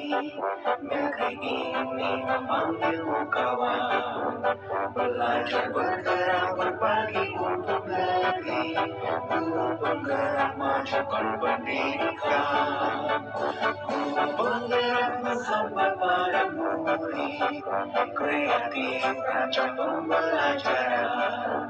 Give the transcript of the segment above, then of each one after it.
negeri ini memanggilmu kawan. Belajar bergerak berbagi untuk negeri, guru penggerak majukan pendidikan. Guru penggerak menghambat pada murid, kreatif rancang pembelajaran,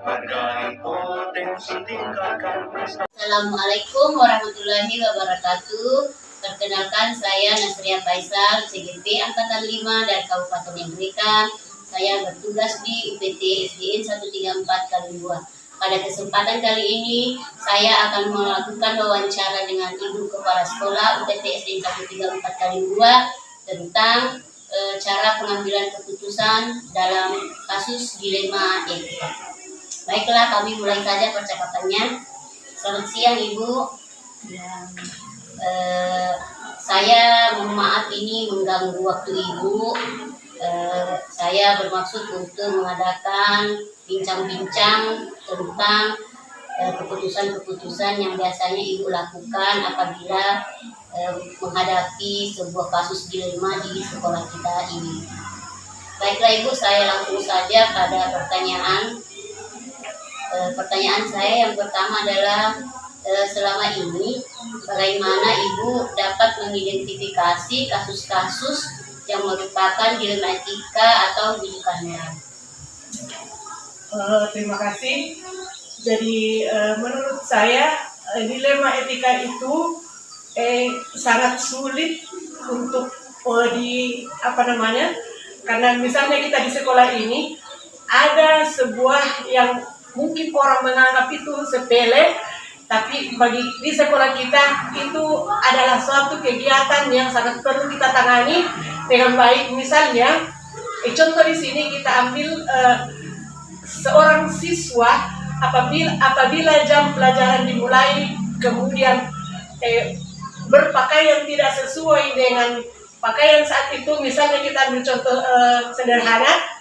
hargai potensi tingkatkan prestasi. Assalamualaikum warahmatullahi wabarakatuh. Perkenalkan, saya Nasria Faisal, CGP Angkatan 5 dari Kabupaten Merdeka. Saya bertugas di UPT SDN 134 Kalimbua. Pada kesempatan kali ini, saya akan melakukan wawancara dengan Ibu Kepala Sekolah UPT SDN 134 Kalimbua tentang cara pengambilan keputusan dalam kasus dilema etika. Baiklah, kami mulai saja percakapannya. Selamat siang, Ibu. Saya mohon maaf ini mengganggu waktu Ibu. Saya bermaksud untuk mengadakan bincang-bincang tentang keputusan-keputusan yang biasanya Ibu lakukan apabila menghadapi sebuah kasus dilema di sekolah kita ini. Baiklah Ibu, saya langsung saja pada pertanyaan. Pertanyaan saya yang pertama adalah selama ini bagaimana Ibu dapat mengidentifikasi kasus-kasus yang merupakan dilema etika atau rujukan merah? Terima kasih. Jadi menurut saya dilema etika itu sangat sulit untuk karena misalnya kita di sekolah ini ada sebuah yang mungkin orang menganggap itu sepele, tapi di sekolah kita itu adalah suatu kegiatan yang sangat perlu kita tangani dengan baik. Misalnya, contoh di sini kita ambil seorang siswa apabila jam pelajaran dimulai, kemudian berpakaian tidak sesuai dengan pakaian saat itu. Misalnya kita ambil contoh sederhana,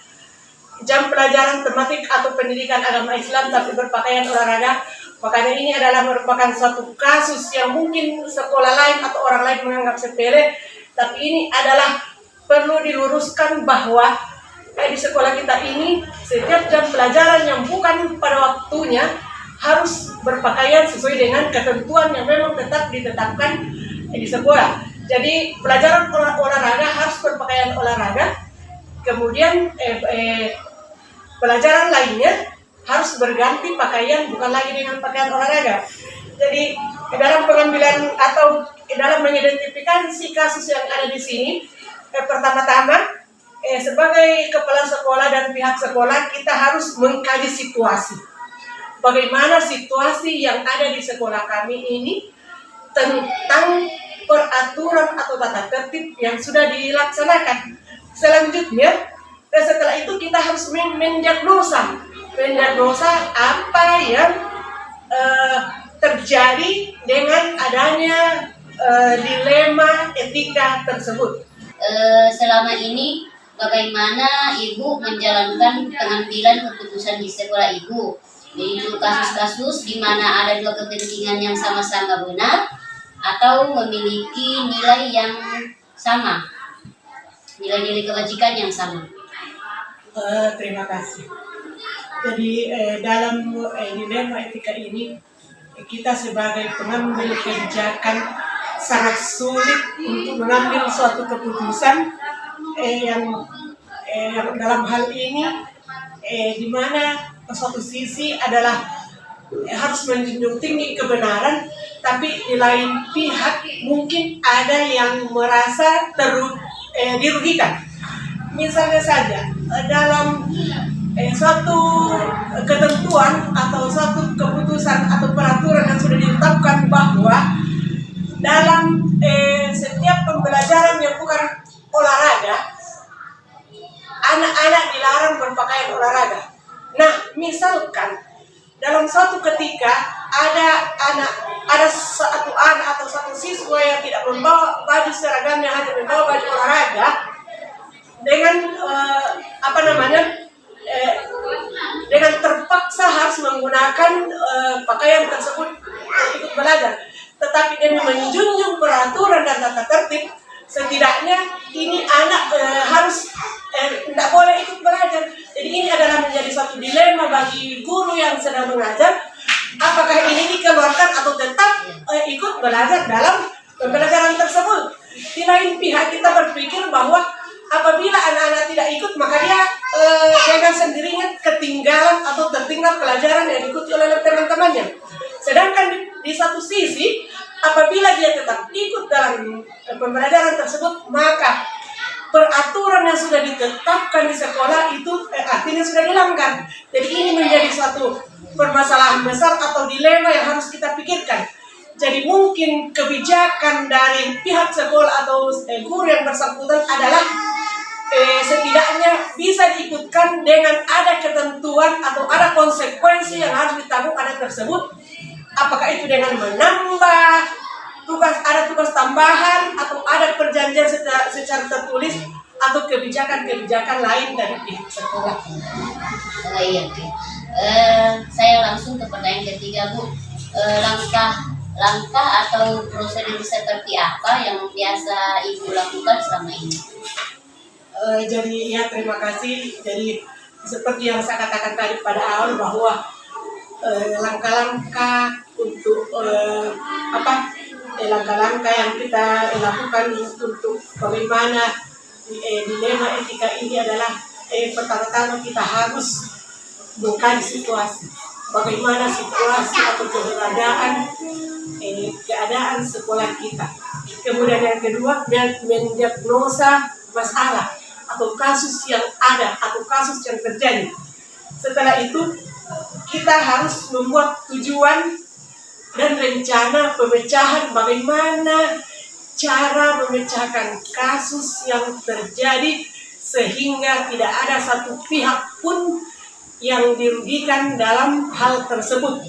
jam pelajaran tematik atau pendidikan agama Islam tapi berpakaian olahraga. Makanya ini adalah merupakan suatu kasus yang mungkin sekolah lain atau orang lain menganggap sepele, tapi ini adalah perlu diluruskan bahwa di sekolah kita ini setiap jam pelajaran yang bukan pada waktunya harus berpakaian sesuai dengan ketentuan yang memang tetap ditetapkan di sekolah. Jadi pelajaran olahraga harus berpakaian olahraga, kemudian pelajaran lainnya harus berganti pakaian, bukan lagi dengan pakaian olahraga. Jadi dalam pengambilan atau dalam mengidentifikasi kasus yang ada di sini, pertama-tama sebagai kepala sekolah dan pihak sekolah kita harus mengkaji situasi. Bagaimana situasi yang ada di sekolah kami ini tentang peraturan atau tata tertib yang sudah dilaksanakan. Selanjutnya, setelah itu kita harus mendiagnosa apa yang terjadi dengan adanya dilema etika tersebut. Selama ini bagaimana Ibu menjalankan pengambilan keputusan di sekolah Ibu, yaitu kasus-kasus di mana ada dua kepentingan yang sama-sama benar atau memiliki nilai yang sama, nilai-nilai kebajikan yang sama? Terima kasih. Jadi dalam dilema etika ini kita sebagai pengambil kebijakan sangat sulit untuk mengambil suatu keputusan yang dalam hal ini di mana satu sisi adalah harus menjunjung tinggi kebenaran, tapi di lain pihak mungkin ada yang merasa dirugikan. Misalnya saja dalam suatu ketentuan atau suatu keputusan atau peraturan yang sudah ditetapkan bahwa dalam setiap pembelajaran yang bukan olahraga, anak-anak dilarang berpakaian olahraga. Nah, misalkan dalam suatu ketika ada satu anak atau satu siswa yang tidak membawa baju seragam, yang hanya membawa baju olahraga dengan dengan terpaksa harus menggunakan pakaian tersebut ikut belajar, tetapi demi menjunjung peraturan dan tata tertib, lain pihak kita berpikir bahwa apabila anak-anak tidak ikut maka dia dengan sendirinya ketinggalan atau tertinggal pelajaran yang diikuti oleh teman-temannya. Sedangkan di satu sisi apabila dia tetap ikut dalam pembelajaran tersebut maka peraturan yang sudah ditetapkan di sekolah itu artinya sudah dilanggar. Jadi ini menjadi suatu permasalahan besar atau dilema yang harus kita pikirkan. Jadi mungkin kebijakan dari pihak sekolah atau guru yang bersangkutan adalah setidaknya bisa diikutkan dengan ada ketentuan atau ada konsekuensi yang harus ditanggung anak tersebut. Apakah itu dengan menambah ada tugas tambahan atau ada perjanjian secara tertulis atau kebijakan-kebijakan lain dari pihak sekolah. Iya, oke. Saya langsung ke pertanyaan ketiga, Bu. Langkah atau prosedur seperti apa yang biasa Ibu lakukan selama ini? Jadi ya terima kasih. Jadi seperti yang saya katakan tadi pada awal bahwa langkah-langkah untuk langkah-langkah yang kita lakukan untuk bagaimana dilema etika ini adalah pertama-tama kita harus mengkaji situasi. Bagaimana situasi atau keadaan sekolah kita. Kemudian yang kedua, mendiagnosa masalah atau kasus yang ada atau kasus yang terjadi. Setelah itu, kita harus membuat tujuan dan rencana pemecahan bagaimana cara memecahkan kasus yang terjadi sehingga tidak ada satu pihak pun yang dirugikan dalam hal tersebut.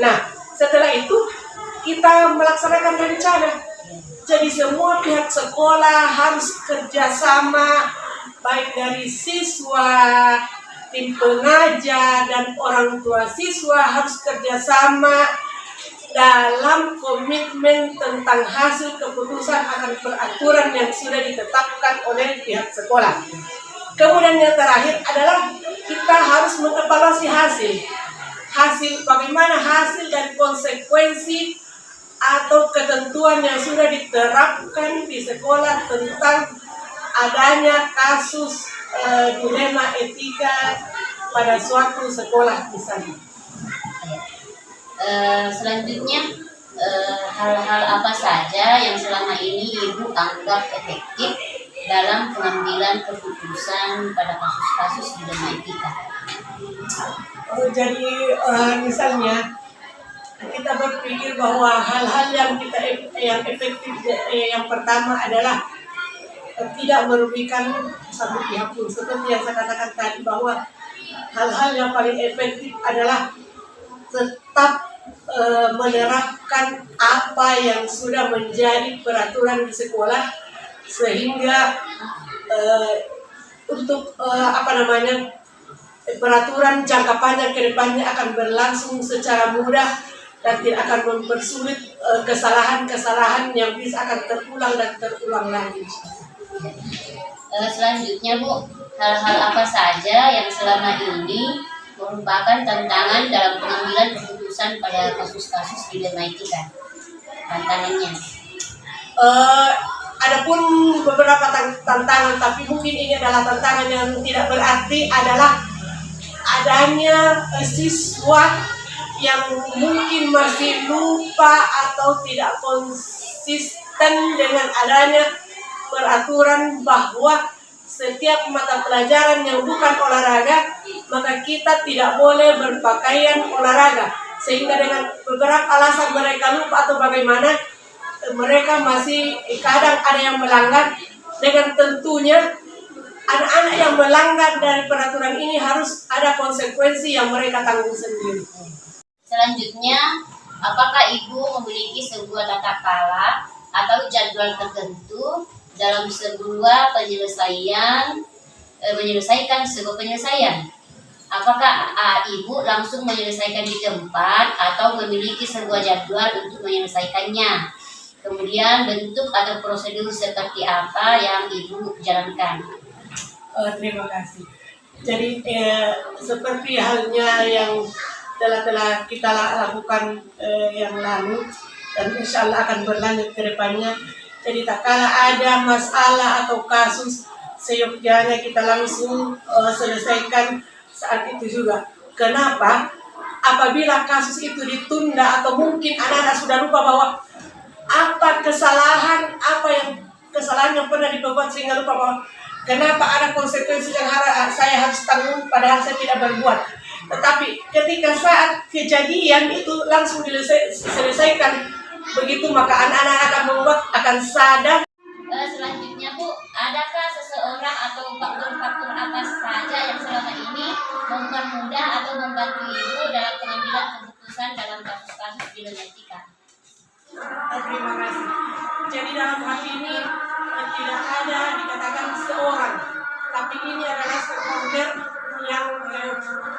Nah, setelah itu kita melaksanakan rencana. Jadi semua pihak sekolah harus kerjasama, baik dari siswa, tim pengajar, dan orang tua siswa harus kerjasama dalam komitmen tentang hasil keputusan akan peraturan yang sudah ditetapkan oleh pihak sekolah. Kemudian yang terakhir adalah kita harus mengevaluasi hasil bagaimana hasil dan konsekuensi atau ketentuan yang sudah diterapkan di sekolah tentang adanya kasus dilema etika pada suatu sekolah misalnya. Selanjutnya, hal-hal apa saja yang selama ini Ibu anggap efektif dalam pengambilan keputusan pada kasus-kasus dilema etika? Jadi misalnya kita berpikir bahwa hal-hal yang efektif yang pertama adalah tidak merugikan satu pihak pun. Seperti yang saya katakan tadi bahwa hal-hal yang paling efektif adalah tetap menerapkan apa yang sudah menjadi peraturan di sekolah sehingga untuk peraturan jangka panjang ke depannya akan berlangsung secara mudah dan tidak akan mempersulit kesalahan-kesalahan yang bisa akan terulang dan terulang lagi. Selanjutnya, Bu, hal-hal apa saja yang selama ini merupakan tantangan dalam pengambilan keputusan pada kasus-kasus dilema etika? Tantangannya? Adapun beberapa tantangan, tapi mungkin ini adalah tantangan yang tidak berarti adalah adanya siswa yang mungkin masih lupa atau tidak konsisten dengan adanya peraturan bahwa setiap mata pelajaran yang bukan olahraga maka kita tidak boleh berpakaian olahraga, sehingga dengan beberapa alasan mereka lupa atau bagaimana mereka masih kadang ada yang melanggar. Dengan tentunya anak-anak yang melanggar dari peraturan ini harus ada konsekuensi yang mereka tanggung sendiri. Selanjutnya, apakah Ibu memiliki sebuah tata cara atau jadwal tertentu dalam sebuah menyelesaikan sebuah penyelesaian? Apakah Ibu langsung menyelesaikan di tempat atau memiliki sebuah jadwal untuk menyelesaikannya? Kemudian bentuk atau prosedur seperti apa yang Ibu jalankan? Terima kasih. Jadi seperti halnya yang telah kita lakukan yang lalu dan insya Allah akan berlanjut ke depannya, Jadi tak kala ada masalah atau kasus, seyogyanya kita langsung selesaikan saat itu juga. Kenapa? Apabila kasus itu ditunda atau mungkin anak-anak sudah lupa bahwa kesalahan yang pernah diperbuat sehingga lupa bahwa kenapa ada konsekuensi yang saya harus tanggung padahal saya tidak berbuat. Tetapi ketika saat kejadian itu langsung diselesaikan begitu, maka anak-anak akan sadar. Selanjutnya Bu, adakah seseorang atau faktor-faktor apa saja yang selama ini mempermudah atau membantu Ibu dalam pengambilan keputusan dalam kasus-kasus dilematika? Terima kasih. Jadi dalam hal ini tidak ada dikatakan seorang, tapi ini adalah stakeholder yang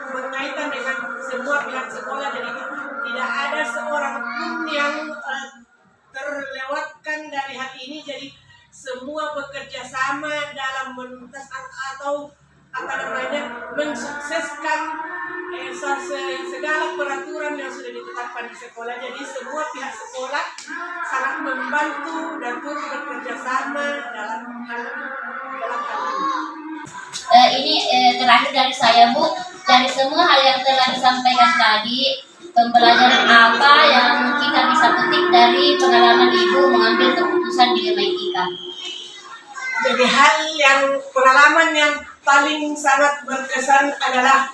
berkaitan dengan semua pihak sekolah. Jadi tidak ada seorang pun yang terlewatkan dari hal ini. Jadi semua bekerja sama dalam menuntas atau mensukseskan segala peraturan yang sudah ditetapkan di sekolah. Jadi semua pihak sekolah sangat membantu dan turut bekerja sama dalam hal ini. Terakhir dari saya Bu, dari semua hal yang telah disampaikan tadi, pembelajaran apa yang kita bisa petik dari pengalaman Ibu mengambil keputusan di dilematika? Jadi pengalaman yang paling sangat berkesan adalah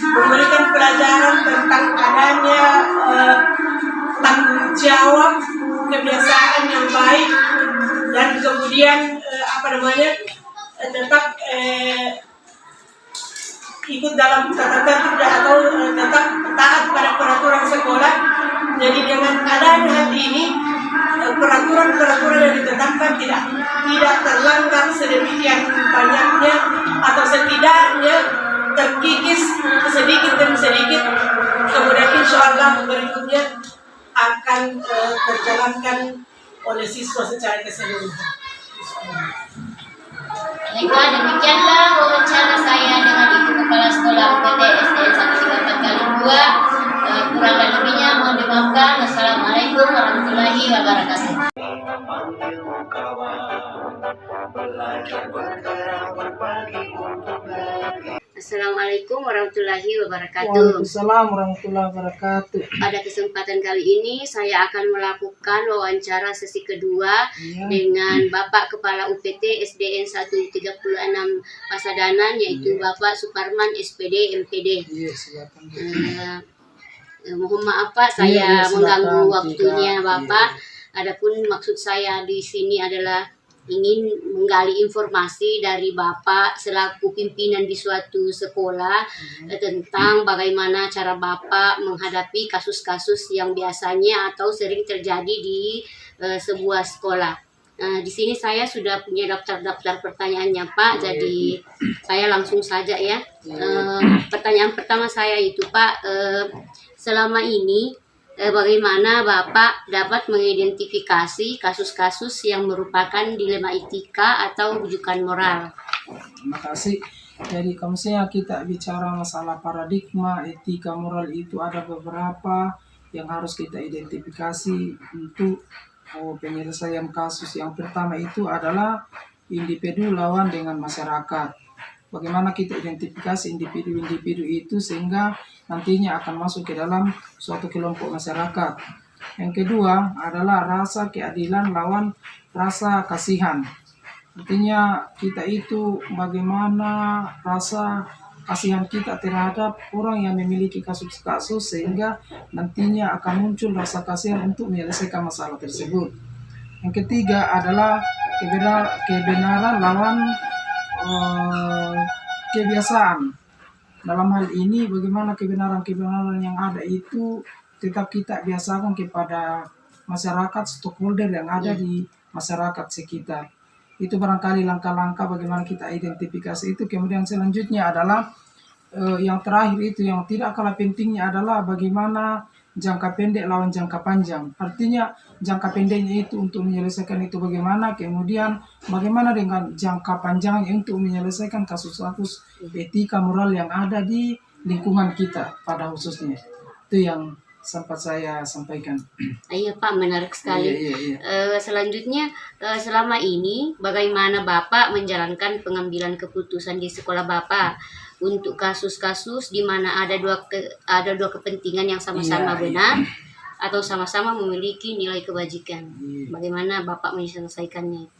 memberikan pelajaran tentang adanya tanggung jawab, kebiasaan yang baik, dan kemudian tetap ikut dalam tata tertib atau tetap taat pada peraturan sekolah. Jadi dengan adanya hal ini, peraturan-peraturan yang ditetapkan tidak terlanggar sedemikian banyaknya atau setidaknya terkikis sedikit demi sedikit. Kemudian insya Allah berikutnya akan terjalankan oleh siswa secara keseluruhan. Baiklah, demikianlah wawancara saya dengan Ibu Kepala Sekolah UPT SDN 134x2. Kurang dan lebihnya mohon dimaafkan. Wassalamualaikum warahmatullahi wabarakatuh. Memanggil kawan, belajar bergerak berbagi untuk negeri. Assalamualaikum warahmatullahi wabarakatuh. Waalaikumsalam warahmatullahi wabarakatuh. Pada kesempatan kali ini saya akan melakukan wawancara sesi kedua dengan Bapak Kepala UPT SDN 136 Pasadanan, yaitu Bapak Suparman SPD MPD. Silakan. Mohon maaf Pak, saya mengganggu waktunya Bapak. Iya. Adapun maksud saya di sini adalah ingin menggali informasi dari Bapak selaku pimpinan di suatu sekolah tentang bagaimana cara Bapak menghadapi kasus-kasus yang biasanya atau sering terjadi di sebuah sekolah. Di sini saya sudah punya daftar pertanyaannya Pak, jadi saya langsung saja ya. Pertanyaan pertama saya itu Pak, selama ini bagaimana Bapak dapat mengidentifikasi kasus-kasus yang merupakan dilema etika atau rujukan moral? Terima kasih. Jadi kalau misalnya kita bicara masalah paradigma, etika, moral, itu ada beberapa yang harus kita identifikasi untuk penyelesaian kasus. Yang pertama itu adalah individu lawan dengan masyarakat. Bagaimana kita identifikasi individu-individu itu sehingga nantinya akan masuk ke dalam suatu kelompok masyarakat. Yang kedua adalah rasa keadilan lawan rasa kasihan. Artinya kita itu bagaimana rasa kasihan kita terhadap orang yang memiliki kasus-kasus sehingga nantinya akan muncul rasa kasihan untuk menyelesaikan masalah tersebut. Yang ketiga adalah kebenaran lawan kebiasaan. Dalam hal ini bagaimana kebenaran-kebenaran yang ada itu tetap kita biasakan kepada masyarakat, stakeholder yang ada di masyarakat sekitar. Itu barangkali langkah-langkah bagaimana kita identifikasi itu. Kemudian selanjutnya adalah yang terakhir itu yang tidak kalah pentingnya adalah bagaimana jangka pendek lawan jangka panjang. Artinya jangka pendeknya itu untuk menyelesaikan itu bagaimana, kemudian bagaimana dengan jangka panjangnya untuk menyelesaikan kasus-kasus etika moral yang ada di lingkungan kita pada khususnya. Itu yang sempat saya sampaikan. Iya Pak, menarik sekali. Iya, iya, iya. Selanjutnya, selama ini bagaimana Bapak menjalankan pengambilan keputusan di sekolah Bapak untuk kasus-kasus di mana ada dua kepentingan yang sama-sama Iya, benar atau sama-sama memiliki nilai kebajikan. Iya. Bagaimana Bapak menyelesaikannya?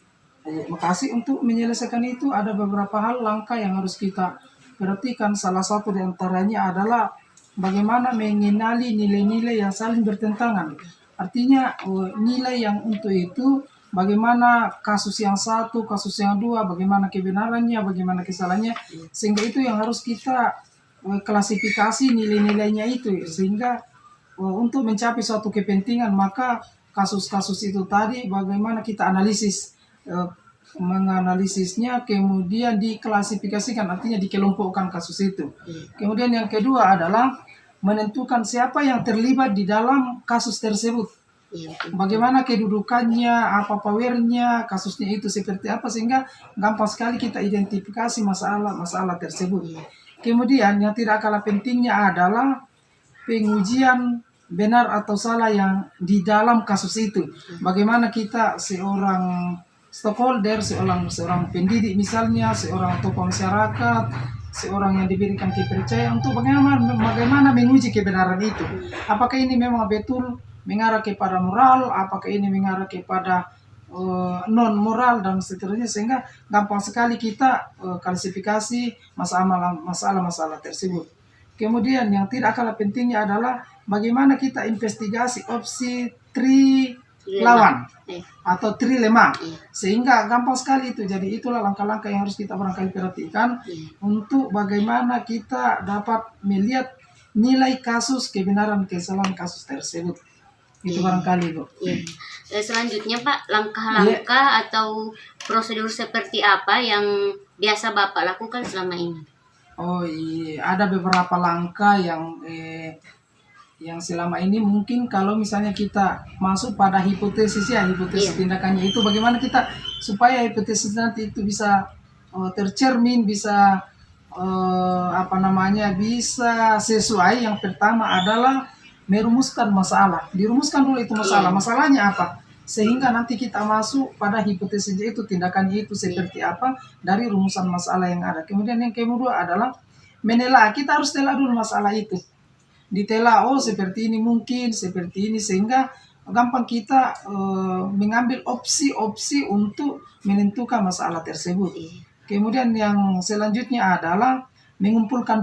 Makasih. Untuk menyelesaikan itu ada beberapa hal langkah yang harus kita perhatikan. Salah satu di antaranya adalah bagaimana mengenali nilai-nilai yang saling bertentangan. Artinya nilai yang untuk itu bagaimana kasus yang satu, kasus yang dua, bagaimana kebenarannya, bagaimana kesalahannya, sehingga itu yang harus kita klasifikasi nilai-nilainya itu, sehingga untuk mencapai suatu kepentingan maka kasus-kasus itu tadi bagaimana kita analisis, menganalisisnya, kemudian diklasifikasikan, artinya dikelompokkan kasus itu. Kemudian yang kedua adalah menentukan siapa yang terlibat di dalam kasus tersebut. Bagaimana kedudukannya, apa powernya, kasusnya itu seperti apa, sehingga gampang sekali kita identifikasi masalah-masalah tersebut. Kemudian yang tidak kalah pentingnya adalah pengujian benar atau salah yang di dalam kasus itu. Bagaimana kita seorang stakeholder, seorang pendidik misalnya, seorang tokoh masyarakat, seorang yang diberikan kepercayaan untuk bagaimana menguji kebenaran itu. Apakah ini memang betul mengarah kepada moral, apakah ini mengarah kepada non moral dan seterusnya, sehingga gampang sekali kita klasifikasi masalah-masalah tersebut. Kemudian yang tidak kalah pentingnya adalah bagaimana kita investigasi opsi lawan atau trilema, sehingga gampang sekali itu. Jadi itulah langkah-langkah yang harus kita barangkali perhatikan untuk bagaimana kita dapat melihat nilai kasus, kebenaran, kesalahan kasus tersebut. Itu barangkali, Bu. Selanjutnya Pak, langkah-langkah atau prosedur seperti apa yang biasa Bapak lakukan selama ini? Oh iya, ada beberapa langkah yang selama ini mungkin kalau misalnya kita masuk pada hipotesis tindakannya itu, bagaimana kita supaya hipotesis nanti itu bisa tercermin, bisa bisa sesuai. Yang pertama adalah merumuskan masalah. Dirumuskan dulu itu masalahnya apa, sehingga nanti kita masuk pada hipotesis itu, tindakannya itu seperti apa dari rumusan masalah yang ada. Kemudian yang kedua adalah menelaah. Kita harus telah dulu masalah itu, ditela, seperti ini mungkin, seperti ini, sehingga gampang kita mengambil opsi-opsi untuk menentukan masalah tersebut. Kemudian yang selanjutnya adalah mengumpulkan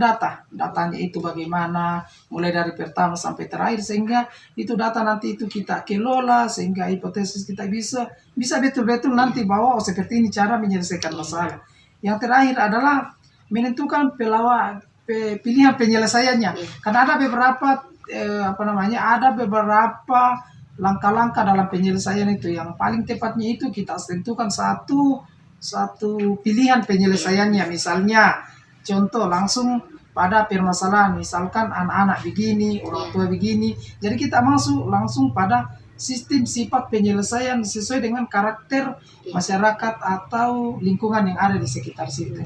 datanya itu bagaimana, mulai dari pertama sampai terakhir, sehingga itu data nanti itu kita kelola, sehingga hipotesis kita bisa betul-betul nanti bahwa seperti ini cara menyelesaikan masalah. Yang terakhir adalah menentukan pilihan penyelesaiannya. Karena ada beberapa ada beberapa langkah-langkah dalam penyelesaian itu. Yang paling tepatnya itu kita tentukan satu pilihan penyelesaiannya. Misalnya contoh langsung pada permasalahan, misalkan anak-anak begini, orang tua begini. Jadi kita masuk langsung pada sistem sifat penyelesaian sesuai dengan karakter masyarakat atau lingkungan yang ada di sekitar situ.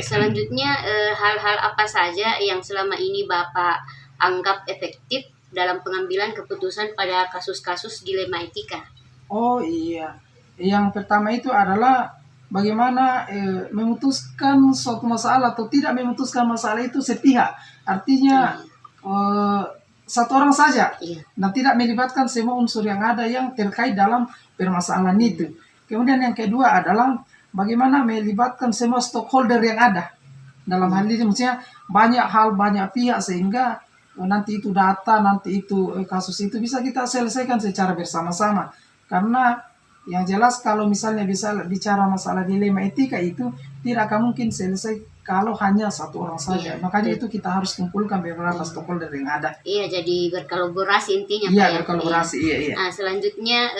Selanjutnya hal-hal apa saja yang selama ini Bapak anggap efektif dalam pengambilan keputusan pada kasus-kasus dilema etika? Oh iya, yang pertama itu adalah bagaimana memutuskan suatu masalah atau tidak memutuskan masalah itu sepihak. Artinya satu orang saja dan tidak melibatkan semua unsur yang ada yang terkait dalam permasalahan itu. Kemudian yang kedua adalah bagaimana melibatkan semua stakeholder yang ada dalam hal ini, maksudnya banyak hal, banyak pihak, sehingga nanti itu data, nanti itu kasus itu bisa kita selesaikan secara bersama-sama. Karena yang jelas kalau misalnya bisa bicara masalah dilema etika itu tidak akan mungkin selesai kalau hanya satu orang saja. Makanya itu kita harus kumpulkan beberapa stakeholder yang ada. Iya, jadi berkolaborasi intinya. Iya, berkolaborasi. Iya. Nah, selanjutnya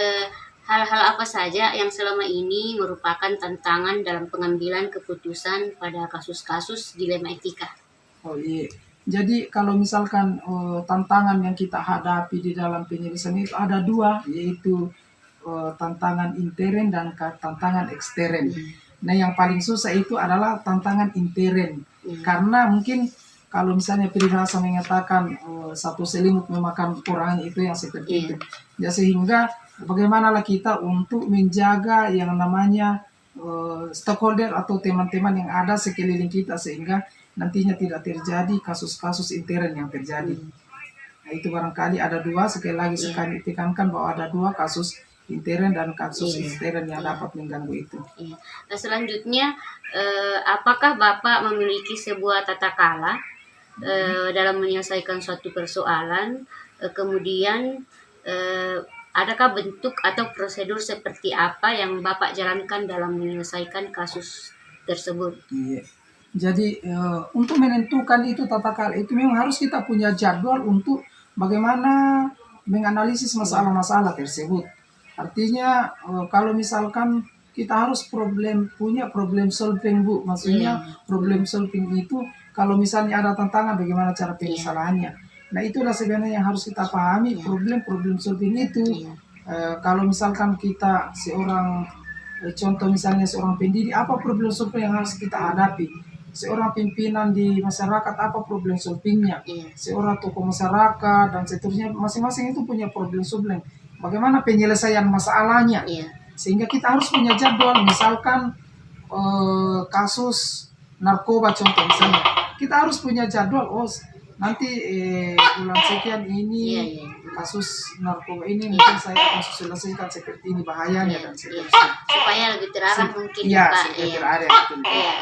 hal-hal apa saja yang selama ini merupakan tantangan dalam pengambilan keputusan pada kasus-kasus dilema etika? Oh iya, jadi kalau misalkan tantangan yang kita hadapi di dalam penyelesaian itu ada dua, yaitu tantangan intern dan tantangan ekstern. Nah yang paling susah itu adalah tantangan intern, karena mungkin kalau misalnya peribahasa mengatakan satu selimut memakan kurang itu yang seperti itu. Ya sehingga bagaimanalah kita untuk menjaga yang namanya stakeholder atau teman-teman yang ada sekeliling kita sehingga nantinya tidak terjadi kasus-kasus intern yang terjadi. Nah, itu barangkali ada dua, sekali lagi sekali tekankan bahwa ada dua kasus intern dan kasus ekstern yang dapat mengganggu itu. Nah, selanjutnya, apakah Bapak memiliki sebuah tata krala dalam menyelesaikan suatu persoalan? Kemudian, adakah bentuk atau prosedur seperti apa yang Bapak jalankan dalam menyelesaikan kasus tersebut? Iya. Jadi untuk menentukan itu tata krala itu memang harus kita punya jadwal untuk bagaimana menganalisis masalah-masalah tersebut. Artinya kalau misalkan kita harus punya problem solving, Bu. Maksudnya problem solving itu kalau misalnya ada tantangan bagaimana cara penyelesaiannya. Nah, itulah sebenarnya yang harus kita pahami, problem solving itu. Kalau misalkan kita seorang contoh misalnya seorang pendidik, apa problem solving yang harus kita hadapi? Seorang pimpinan di masyarakat, apa problem solvingnya? Seorang tokoh masyarakat dan seterusnya, masing-masing itu punya problem solving. Bagaimana penyelesaian masalahnya? Sehingga kita harus punya jadwal. Misalkan kasus narkoba contoh misalnya, kita harus punya jadwal. Oh, nanti bulan sekian ini kasus narkoba ini mungkin saya akan selesaikan seperti ini bahayanya dan seterusnya. Supaya lebih terarah mungkin ya, Pak.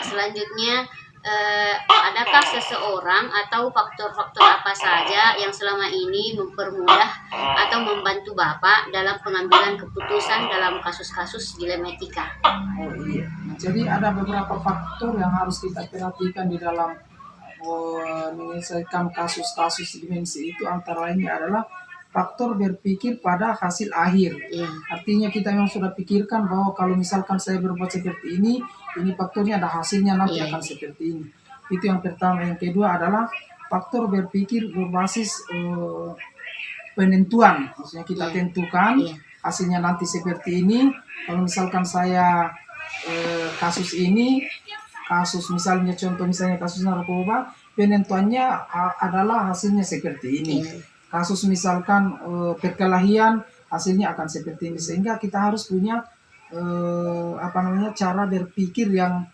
Selanjutnya, adakah seseorang atau faktor-faktor apa saja yang selama ini mempermudah atau membantu Bapak dalam pengambilan keputusan dalam kasus-kasus dilematika? Oh iya, jadi ada beberapa faktor yang harus kita perhatikan di dalam menyelesaikan kasus-kasus dimensi itu, antara lainnya adalah faktor berpikir pada hasil akhir. Artinya kita memang sudah pikirkan bahwa kalau misalkan saya berbuat seperti ini faktornya ada hasilnya nanti akan seperti ini. Itu yang pertama. Yang kedua adalah faktor berpikir berbasis penentuan. Maksudnya kita tentukan hasilnya nanti seperti ini. Kalau misalkan saya kasus misalnya contoh misalnya kasus narkoba, penentuannya adalah hasilnya seperti ini. Kasus misalkan perkelahian, hasilnya akan seperti ini. Sehingga kita harus punya cara berpikir yang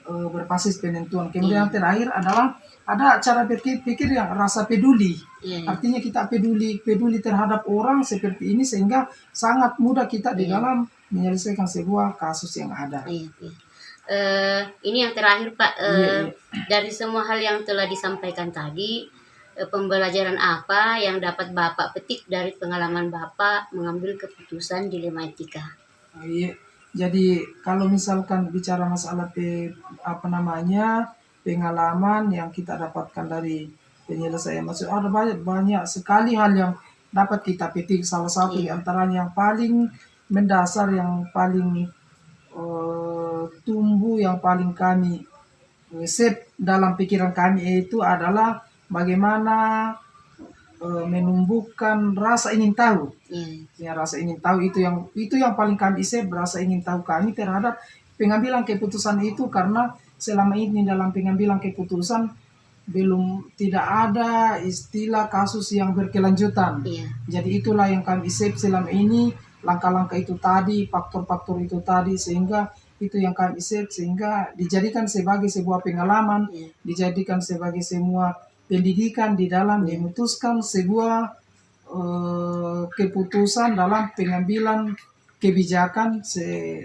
berbasis penentuan. Kemudian yang terakhir adalah ada cara berpikir yang rasa peduli. Artinya kita peduli terhadap orang seperti ini sehingga sangat mudah kita di dalam menyelesaikan sebuah kasus yang ada. Ini yang terakhir, Pak. Dari semua hal yang telah disampaikan tadi, pembelajaran apa yang dapat Bapak petik dari pengalaman Bapak mengambil keputusan dilematika? Iya. Jadi kalau misalkan bicara masalah pengalaman yang kita dapatkan dari penyelesaian maksud, ada banyak sekali hal yang dapat kita petik. Salah satu di antaranya yang paling mendasar, yang paling tumbuh, yang paling kami save dalam pikiran kami itu adalah bagaimana menumbuhkan rasa ingin tahu. Ya, rasa ingin tahu itu yang paling kami save, rasa ingin tahu kami terhadap pengambilan keputusan itu, karena selama ini dalam pengambilan keputusan tidak ada istilah kasus yang berkelanjutan. Jadi itulah yang kami save selama ini, langkah-langkah itu tadi, faktor-faktor itu tadi, sehingga itu yang kami save sehingga dijadikan sebagai sebuah pengalaman, dijadikan sebagai semua pendidikan di dalam memutuskan sebuah keputusan dalam pengambilan kebijakan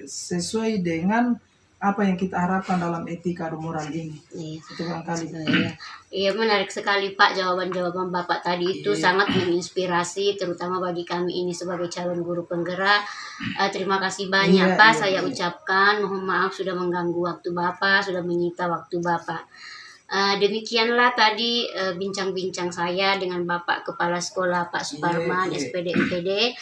sesuai dengan apa yang kita harapkan dalam etika dan moral ini. Itu barangkali. Iya, menarik sekali, Pak, jawaban-jawaban Bapak tadi itu sangat menginspirasi, terutama bagi kami ini sebagai calon guru penggerak. Terima kasih banyak, Pak. Saya ucapkan mohon maaf sudah mengganggu waktu Bapak, sudah menyita waktu Bapak. Demikianlah tadi bincang-bincang saya dengan Bapak Kepala Sekolah Pak Suparman, SPD MPD.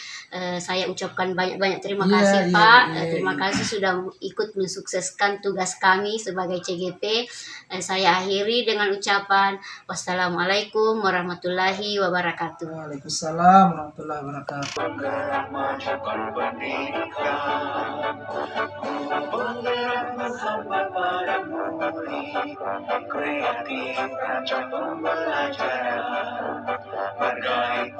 Saya ucapkan banyak-banyak terima kasih, Pak. Terima kasih sudah ikut mensukseskan tugas kami sebagai CGP. Saya akhiri dengan ucapan wassalamualaikum warahmatullahi wabarakatuh. Waalaikumsalam warahmatullahi wabarakatuh. Penggerak majukan pendidikan. penggerak menghamba pada murid, kreatif rancang pembelajaran, bergaya